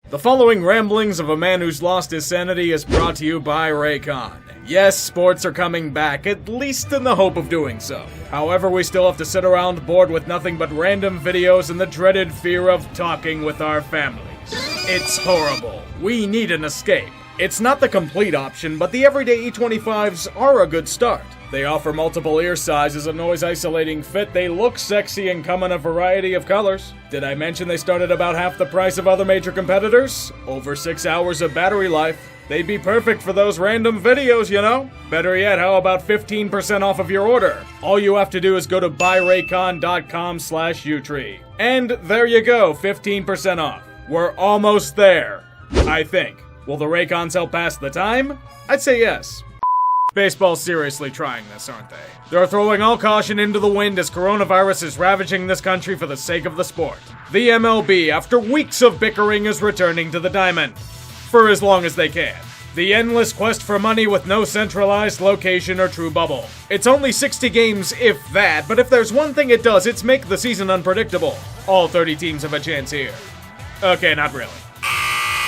The following ramblings of a man who's lost his sanity is brought to you by Raycon. Yes, sports are coming back, at least in the hope of doing so. However, we still have to sit around bored with nothing but random videos and the dreaded fear of talking with our families. It's horrible. We need an escape. It's not the complete option, but the everyday E25s are a good start. They offer multiple ear sizes, a noise-isolating fit, they look sexy and come in a variety of colors. Did I mention they start at about half the price of other major competitors? Over 6 hours of battery life. They'd be perfect for those random videos, you know? Better yet, how about 15% off of your order? All you have to do is go to buyraycon.com/utree. And there you go, 15% off. We're almost there, I think. Will the Raycons help pass the time? I'd say yes. Baseball's seriously trying this, aren't they? They're throwing all caution into the wind as coronavirus is ravaging this country for the sake of the sport. The MLB, after weeks of bickering, is returning to the diamond. For as long as they can. The endless quest for money with no centralized location or true bubble. It's only 60 games, if that, but if there's one thing it does, it's make the season unpredictable. All 30 teams have a chance here. Okay, not really.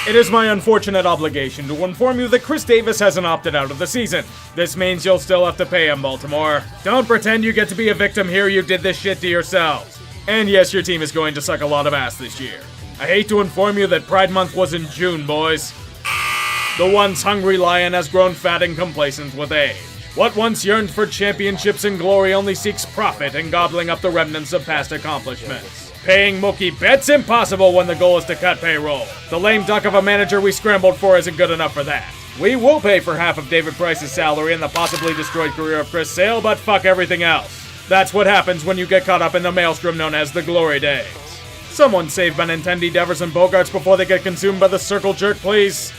It is my unfortunate obligation to inform you that Chris Davis hasn't opted out of the season. This means you'll still have to pay him, Baltimore. Don't pretend you get to be a victim here, you did this shit to yourselves. And yes, your team is going to suck a lot of ass this year. I hate to inform you that Pride Month was in June, boys. The once hungry lion has grown fat and complacent with age. What once yearned for championships and glory only seeks profit and gobbling up the remnants of past accomplishments. Paying Mookie Betts impossible when the goal is to cut payroll. The lame duck of a manager we scrambled for isn't good enough for that. We will pay for half of David Price's salary and the possibly destroyed career of Chris Sale, but fuck everything else. That's what happens when you get caught up in the maelstrom known as the glory days. Someone save Benintendi, Devers, and Bogarts before they get consumed by the circle jerk, please.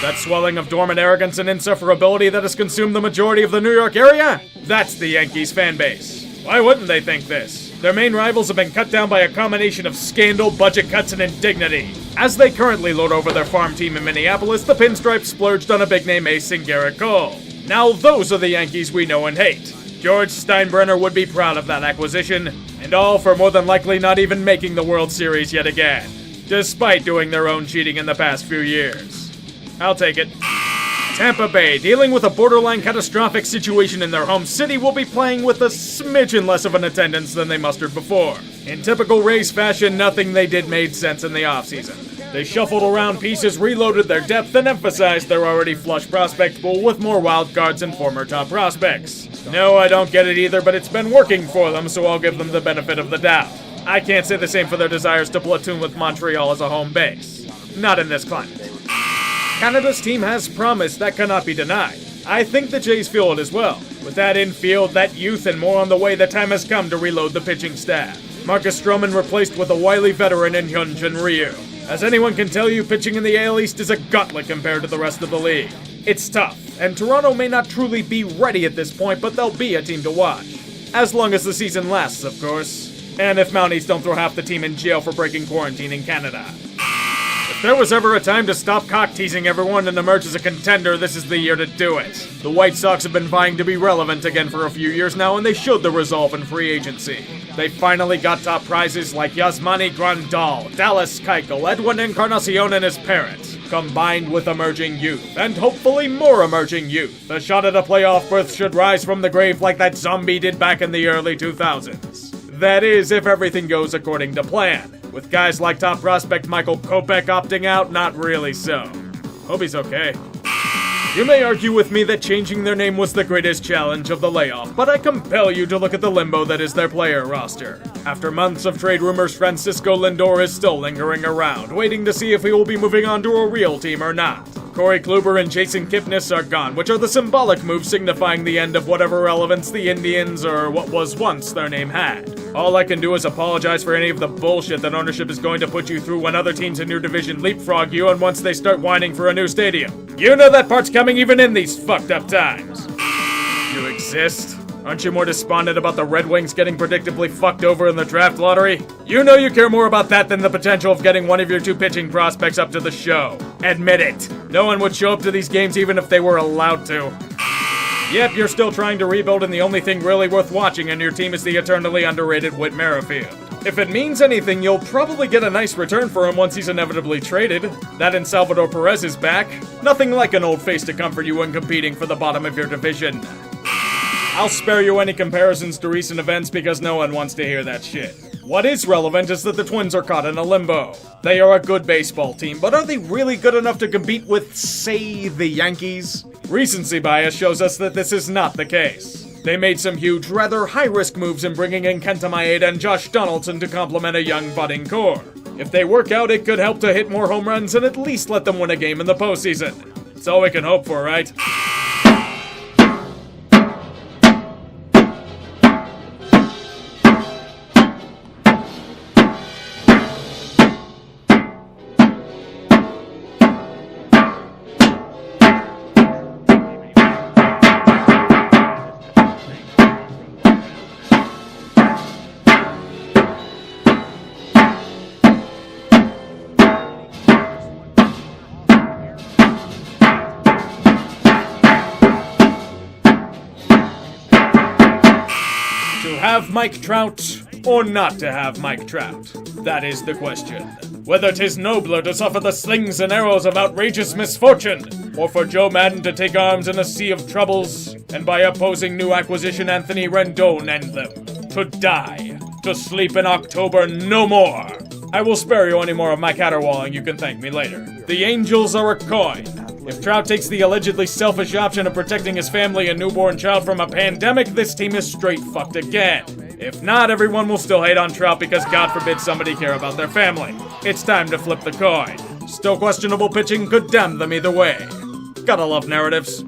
That swelling of dormant arrogance and insufferability that has consumed the majority of the New York area? That's the Yankees fan base. Why wouldn't they think this? Their main rivals have been cut down by a combination of scandal, budget cuts, and indignity. As they currently lord over their farm team in Minneapolis, the Pinstripes splurged on a big-name ace in Garrett Cole. Now those are the Yankees we know and hate. George Steinbrenner would be proud of that acquisition, and all for more than likely not even making the World Series yet again, despite doing their own cheating in the past few years. I'll take it. Tampa Bay, dealing with a borderline catastrophic situation in their home city, will be playing with a smidgen less of an attendance than they mustered before. In typical Rays fashion, nothing they did made sense in the offseason. They shuffled around pieces, reloaded their depth, and emphasized their already flush prospect pool with more wild cards and former top prospects. No, I don't get it either, but it's been working for them, so I'll give them the benefit of the doubt. I can't say the same for their desires to platoon with Montreal as a home base. Not in this climate. Canada's team has promise that cannot be denied. I think the Jays feel it as well. With that infield, that youth, and more on the way, the time has come to reload the pitching staff. Marcus Stroman replaced with a wily veteran in Hyunjin Ryu. As anyone can tell you, pitching in the AL East is a gauntlet compared to the rest of the league. It's tough, and Toronto may not truly be ready at this point, but they'll be a team to watch. As long as the season lasts, of course. And if Mounties don't throw half the team in jail for breaking quarantine in Canada. If there was ever a time to stop cock-teasing everyone and emerge as a contender, this is the year to do it. The White Sox have been vying to be relevant again for a few years now, and they showed the resolve in free agency. They finally got top prizes like Yasmani Grandal, Dallas Keuchel, Edwin Encarnacion and his parents, combined with emerging youth, and hopefully more emerging youth. The shot at a playoff berth should rise from the grave like that zombie did back in the early 2000s. That is, if everything goes according to plan. With guys like top prospect Michael Kopech opting out, not really so. Hope he's okay. You may argue with me that changing their name was the greatest challenge of the layoff, but I compel you to look at the limbo that is their player roster. After months of trade rumors, Francisco Lindor is still lingering around, waiting to see if he will be moving on to a real team or not. Corey Kluber and Jason Kipnis are gone, which are the symbolic moves signifying the end of whatever relevance the Indians, or what was once their name, had. All I can do is apologize for any of the bullshit that ownership is going to put you through when other teams in your division leapfrog you and once they start whining for a new stadium. You know that part's coming even in these fucked up times. You exist? Aren't you more despondent about the Red Wings getting predictably fucked over in the draft lottery? You know you care more about that than the potential of getting one of your two pitching prospects up to the show. Admit it. No one would show up to these games even if they were allowed to. Yep, you're still trying to rebuild and the only thing really worth watching in your team is the eternally underrated Whit Merrifield. If it means anything, you'll probably get a nice return for him once he's inevitably traded. That and Salvador Perez is back. Nothing like an old face to comfort you when competing for the bottom of your division. I'll spare you any comparisons to recent events because no one wants to hear that shit. What is relevant is that the Twins are caught in a limbo. They are a good baseball team, but are they really good enough to compete with, say, the Yankees? Recency bias shows us that this is not the case. They made some huge, rather high-risk moves in bringing in Kenta Maeda and Josh Donaldson to complement a young, budding core. If they work out, it could help to hit more home runs and at least let them win a game in the postseason. It's all we can hope for, right? To have Mike Trout, or not to have Mike Trout? That is the question. Whether 'tis nobler to suffer the slings and arrows of outrageous misfortune, or for Joe Madden to take arms in a sea of troubles, and by opposing new acquisition Anthony Rendon end them. To die. To sleep in October no more. I will spare you any more of my caterwauling, you can thank me later. The Angels are a coin. If Trout takes the allegedly selfish option of protecting his family and newborn child from a pandemic, this team is straight fucked again. If not, everyone will still hate on Trout because God forbid somebody care about their family. It's time to flip the coin. Still questionable pitching could damn them either way. Gotta love narratives.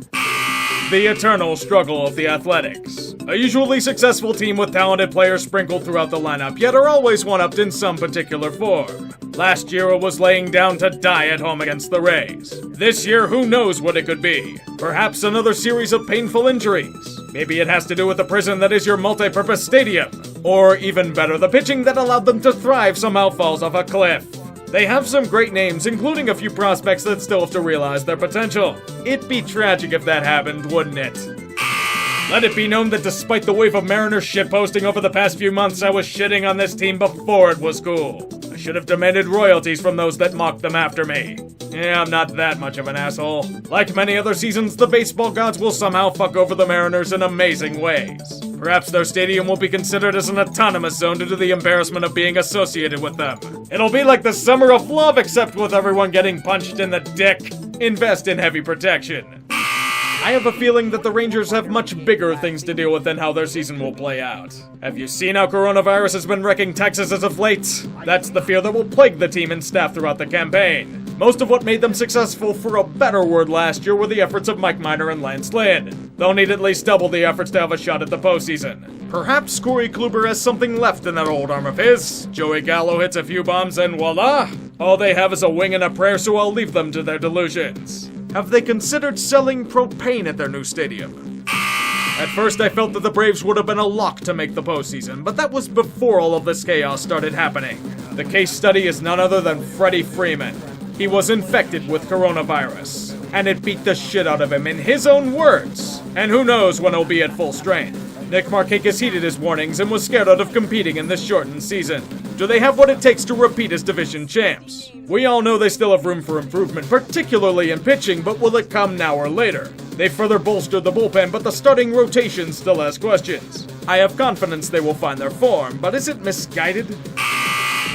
The eternal struggle of the Athletics. A usually successful team with talented players sprinkled throughout the lineup, yet are always one-upped in some particular form. Last year it was laying down to die at home against the Rays. This year, who knows what it could be? Perhaps another series of painful injuries. Maybe it has to do with the prison that is your multi-purpose stadium. Or even better, the pitching that allowed them to thrive somehow falls off a cliff. They have some great names, including a few prospects that still have to realize their potential. It'd be tragic if that happened, wouldn't it? Let it be known that despite the wave of Mariners shitposting over the past few months, I was shitting on this team before it was cool. I should have demanded royalties from those that mocked them after me. Yeah, I'm not that much of an asshole. Like many other seasons, the baseball gods will somehow fuck over the Mariners in amazing ways. Perhaps their stadium will be considered as an autonomous zone due to the embarrassment of being associated with them. It'll be like the summer of love, except with everyone getting punched in the dick. Invest in heavy protection. I have a feeling that the Rangers have much bigger things to deal with than how their season will play out. Have you seen how coronavirus has been wrecking Texas as of late? That's the fear that will plague the team and staff throughout the campaign. Most of what made them successful, for a better word, last year were the efforts of Mike Minor and Lance Lynn. They'll need at least double the efforts to have a shot at the postseason. Perhaps Corey Kluber has something left in that old arm of his. Joey Gallo hits a few bombs and voila! All they have is a wing and a prayer, so I'll leave them to their delusions. Have they considered selling propane at their new stadium? At first I felt that the Braves would have been a lock to make the postseason, but that was before all of this chaos started happening. The case study is none other than Freddie Freeman. He was infected with coronavirus, and it beat the shit out of him in his own words. And who knows when he'll be at full strength. Nick Markakis heeded his warnings and was scared out of competing in this shortened season. Do they have what it takes to repeat as division champs? We all know they still have room for improvement, particularly in pitching, but will it come now or later? They further bolstered the bullpen, but the starting rotation still has questions. I have confidence they will find their form, but is it misguided?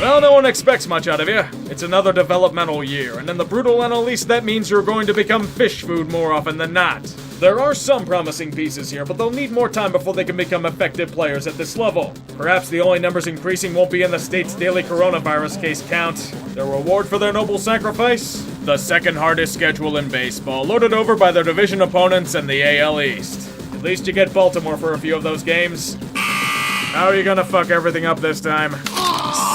Well, no one expects much out of you. It's another developmental year, and in the brutal NL East, that means you're going to become fish food more often than not. There are some promising pieces here, but they'll need more time before they can become effective players at this level. Perhaps the only numbers increasing won't be in the state's daily coronavirus case count. Their reward for their noble sacrifice? The second hardest schedule in baseball, loaded over by their division opponents and the AL East. At least you get Baltimore for a few of those games. How are you gonna fuck everything up this time?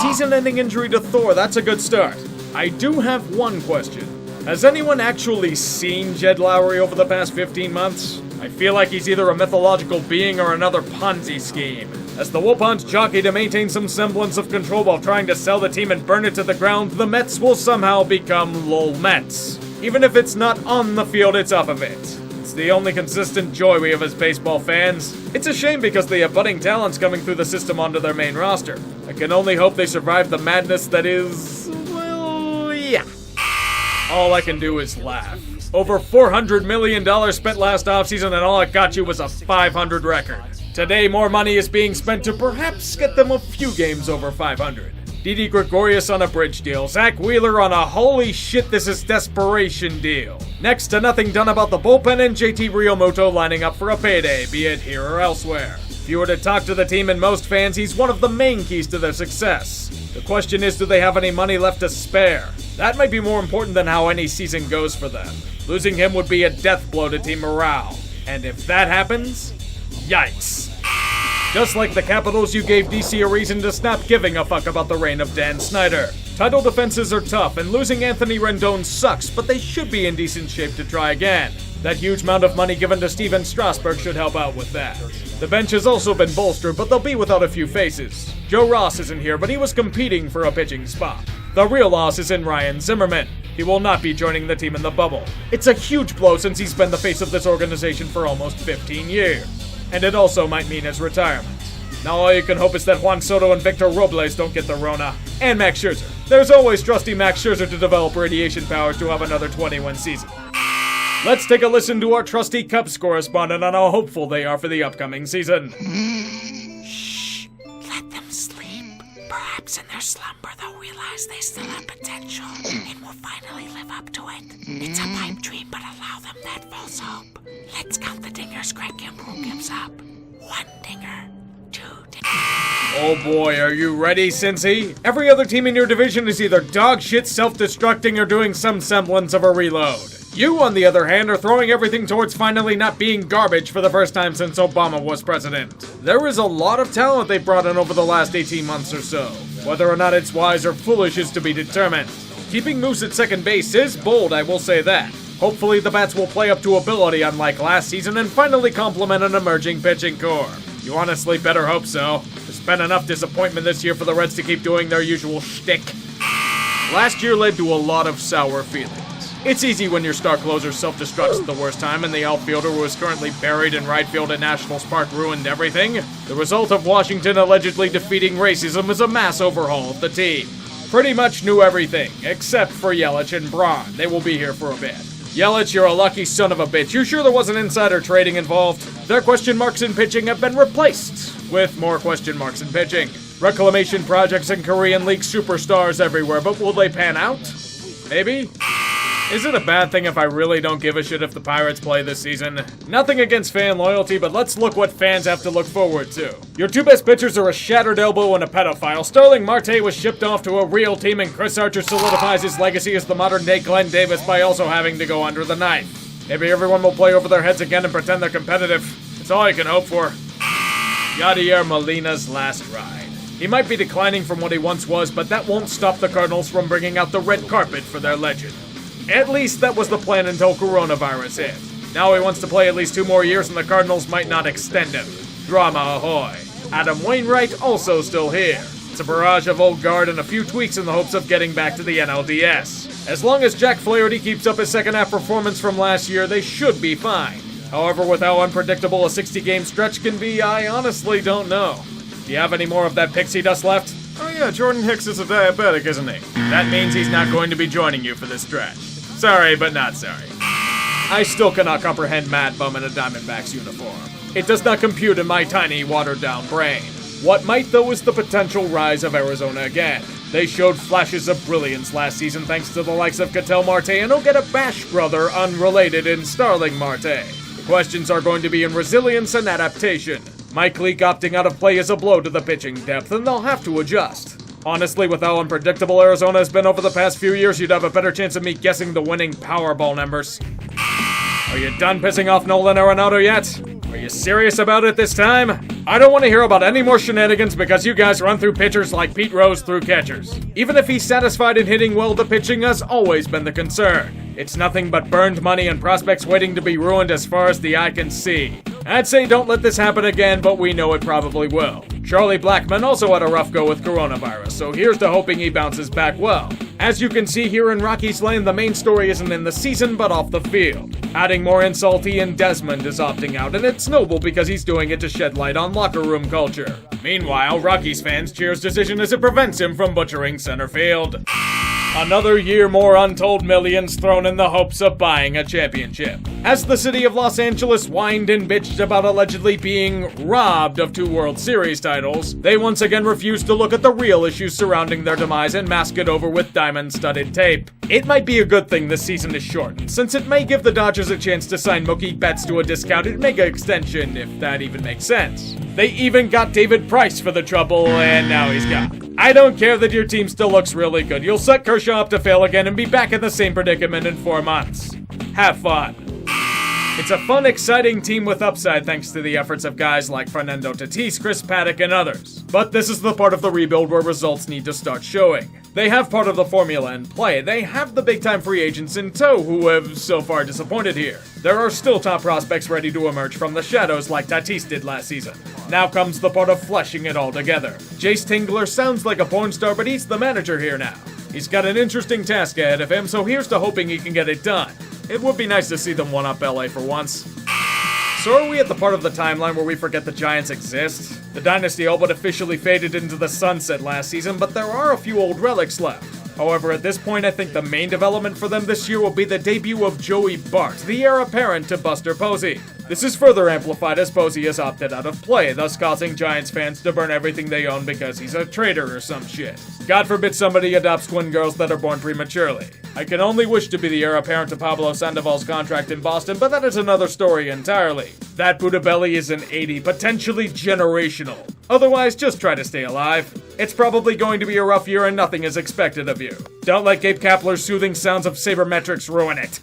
Season-ending injury to Thor, that's a good start. I do have one question. Has anyone actually seen Jed Lowry over the past 15 months? I feel like he's either a mythological being or another Ponzi scheme. As the Wilpons jockey to maintain some semblance of control while trying to sell the team and burn it to the ground, the Mets will somehow become LOL Mets. Even if it's not on the field, it's off of it. It's the only consistent joy we have as baseball fans. It's a shame because they have budding talents coming through the system onto their main roster. A can only hope they survive the madness that is, well, yeah. All I can do is laugh. Over $400 million spent last offseason, and all it got you was a 500 record. Today, more money is being spent to perhaps get them a few games over 500. Didi Gregorius on a bridge deal, Zach Wheeler on a holy shit this is desperation deal. Next to nothing done about the bullpen and JT Realmuto lining up for a payday, be it here or elsewhere. If you were to talk to the team and most fans, he's one of the main keys to their success. The question is, do they have any money left to spare? That might be more important than how any season goes for them. Losing him would be a death blow to team morale. And if that happens, yikes. Just like the Capitals, you gave DC a reason to stop giving a fuck about the reign of Dan Snyder. Title defenses are tough, and losing Anthony Rendon sucks, but they should be in decent shape to try again. That huge amount of money given to Steven Strasburg should help out with that. The bench has also been bolstered, but they'll be without a few faces. Joe Ross isn't here, but he was competing for a pitching spot. The real loss is in Ryan Zimmerman. He will not be joining the team in the bubble. It's a huge blow since he's been the face of this organization for almost 15 years. And it also might mean his retirement. Now all you can hope is that Juan Soto and Victor Robles don't get the Rona. And Max Scherzer. There's always trusty Max Scherzer to develop radiation powers to have another 20-win season. Let's take a listen to our trusty Cubs correspondent on how hopeful they are for the upcoming season. Shh, let them sleep. Perhaps in their slumber they'll realize they still have potential and will finally live up to it. It's a pipe dream, but allow them that false hope. Let's count the dingers Greg Kimbrell gives up. 1 dinger, 2 dingers. Oh boy, are you ready, Cincy? Every other team in your division is either dog shit, self-destructing, or doing some semblance of a reload. You, on the other hand, are throwing everything towards finally not being garbage for the first time since Obama was president. There is a lot of talent they've brought in over the last 18 months or so. Whether or not it's wise or foolish is to be determined. Keeping Moose at second base is bold, I will say that. Hopefully the bats will play up to ability unlike last season and finally complement an emerging pitching core. You honestly better hope so. There's been enough disappointment this year for the Reds to keep doing their usual shtick. Last year led to a lot of sour feelings. It's easy when your star closer self-destructs at the worst time and the outfielder who is currently buried in right field at Nationals Park ruined everything. The result of Washington allegedly defeating racism is a mass overhaul of the team. Pretty much knew everything, except for Yelich and Braun. They will be here for a bit. Yelich, you're a lucky son of a bitch. You sure there wasn't insider trading involved? Their question marks in pitching have been replaced with more question marks in pitching. Reclamation projects and Korean League superstars everywhere, but will they pan out? Maybe? Is it a bad thing if I really don't give a shit if the Pirates play this season? Nothing against fan loyalty, but let's look what fans have to look forward to. Your 2 best pitchers are a shattered elbow and a pedophile. Starling Marte was shipped off to a real team, and Chris Archer solidifies his legacy as the modern-day Glenn Davis by also having to go under the knife. Maybe everyone will play over their heads again and pretend they're competitive. It's all I can hope for. Yadier Molina's last ride. He might be declining from what he once was, but that won't stop the Cardinals from bringing out the red carpet for their legend. At least that was the plan until coronavirus hit. Now he wants to play at least 2 more years and the Cardinals might not extend him. Drama ahoy. Adam Wainwright also still here. It's a barrage of old guard and a few tweaks in the hopes of getting back to the NLDS. As long as Jack Flaherty keeps up his second half performance from last year, they should be fine. However, with how unpredictable a 60-game stretch can be, I honestly don't know. Do you have any more of that pixie dust left? Oh yeah, Jordan Hicks is a diabetic, isn't he? That means he's not going to be joining you for this stretch. Sorry, but not sorry. I still cannot comprehend Mad Bum in a Diamondbacks uniform. It does not compute in my tiny, watered-down brain. What might, though, is the potential rise of Arizona again. They showed flashes of brilliance last season thanks to the likes of Ketel Marte and Ogeta Bash brother, unrelated, in Starling Marte. The questions are going to be in resilience and adaptation. Mike Leake opting out of play is a blow to the pitching depth, and they'll have to adjust. Honestly, with how unpredictable Arizona has been over the past few years, you'd have a better chance of me guessing the winning Powerball numbers. Are you done pissing off Nolan Arenado yet? Are you serious about it this time? I don't want to hear about any more shenanigans because you guys run through pitchers like Pete Rose through catchers. Even if he's satisfied in hitting well, the pitching has always been the concern. It's nothing but burned money and prospects waiting to be ruined as far as the eye can see. I'd say don't let this happen again, but we know it probably will. Charlie Blackmon also had a rough go with coronavirus, so here's to hoping he bounces back well. As you can see here in Rocky's Lane, the main story isn't in the season, but off the field. Adding more insult, Ian Desmond is opting out, and it's noble because he's doing it to shed light on locker room culture. Meanwhile, Rockies fans cheer his decision as it prevents him from butchering center field. Another year, more untold millions thrown in the hopes of buying a championship. As the city of Los Angeles whined and bitched about allegedly being robbed of 2 World Series titles, they once again refused to look at the real issues surrounding their demise and mask it over with diamond-studded tape. It might be a good thing this season is shortened, since it may give the Dodgers a chance to sign Mookie Betts to a discounted mega extension, if that even makes sense. They even got David Price for the trouble, and now he's gone. I don't care that your team still looks really good. You'll set Kershaw up to fail again and be back in the same predicament in 4 months. Have fun. It's a fun, exciting team with upside thanks to the efforts of guys like Fernando Tatis, Chris Paddock, and others. But this is the part of the rebuild where results need to start showing. They have part of the formula in play. They have the big-time free agents in tow who have so far disappointed here. There are still top prospects ready to emerge from the shadows like Tatis did last season. Now comes the part of fleshing it all together. Jace Tingler sounds like a porn star, but he's the manager here now. He's got an interesting task ahead of him, so here's to hoping he can get it done. It would be nice to see them one-up LA for once. So are we at the part of the timeline where we forget the Giants exist? The dynasty all but officially faded into the sunset last season, but there are a few old relics left. However, at this point, I think the main development for them this year will be the debut of Joey Bart, the heir apparent to Buster Posey. This is further amplified as Posey has opted out of play, thus causing Giants fans to burn everything they own because he's a traitor or some shit. God forbid somebody adopts twin girls that are born prematurely. I can only wish to be the heir apparent to Pablo Sandoval's contract in Boston, but that is another story entirely. That Buddha belly is an 80, potentially generational. Otherwise, just try to stay alive. It's probably going to be a rough year and nothing is expected of you. Don't let Gabe Kapler's soothing sounds of sabermetrics ruin it.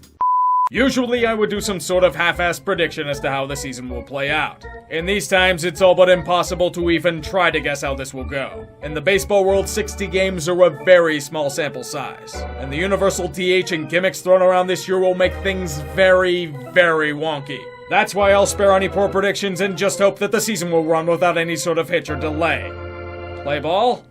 Usually I would do some sort of half-assed prediction as to how the season will play out. In these times, it's all but impossible to even try to guess how this will go. In the baseball world, 60 games are a very small sample size, and the universal DH and gimmicks thrown around this year will make things very, very wonky. That's why I'll spare any poor predictions and just hope that the season will run without any sort of hitch or delay. Play ball?